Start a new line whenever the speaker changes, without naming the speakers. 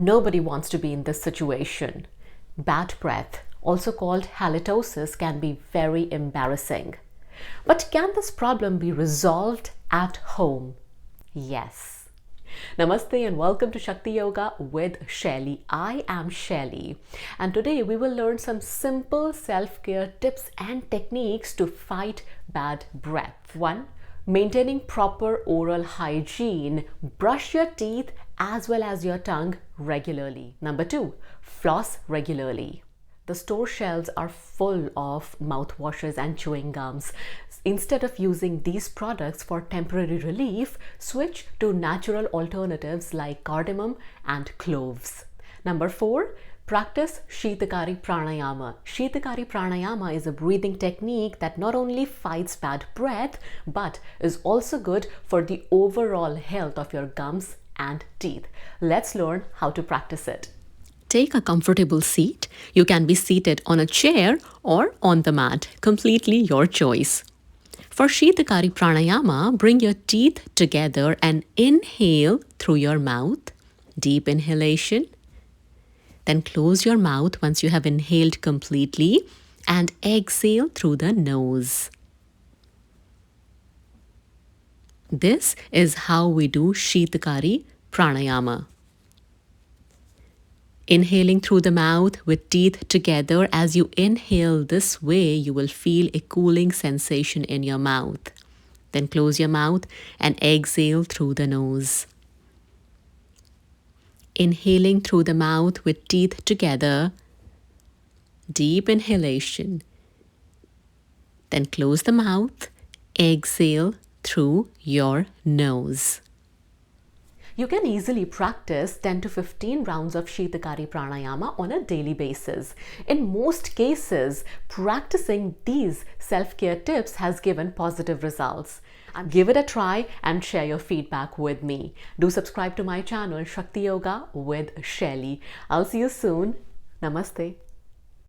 Nobody wants to be in this situation. Bad breath, also called halitosis, can be very embarrassing. But can this problem be resolved at home? Yes. Namaste and welcome to Shakti Yoga with Shaili. I am Shaili, and today we will learn some simple self-care tips and techniques to fight bad breath. 1. Maintaining proper oral hygiene. Brush your teeth as well as your tongue regularly. Number 2. Floss regularly. The store shelves are full of mouthwashes and chewing gums. Instead of using these products for temporary relief, switch to natural alternatives like cardamom and cloves. Number 4. Practice Shitakari pranayama. Shitakari pranayama is a breathing technique that not only fights bad breath but is also good for the overall health of your gums and teeth. Let's learn how to practice it. Take a comfortable seat. You can be seated on a chair or on the mat, completely your choice. For Shitakari pranayama, bring your teeth together and inhale through your mouth. Deep inhalation. Then close your mouth once you have inhaled completely and exhale through the nose. This is how we do Shitakari pranayama. Inhaling through the mouth with teeth together. As you inhale this way, you will feel a cooling sensation in your mouth. Then close your mouth and exhale through the nose. Inhaling through the mouth with teeth together. Deep inhalation. Then close the mouth. Exhale through your nose. You can easily practice 10 to 15 rounds of Shitakari pranayama on a daily basis. In most cases, practicing these self-care tips has given positive results. Give it a try and share your feedback with me. Do subscribe to my channel Shakti Yoga with Shaili. I'll see you soon. Namaste.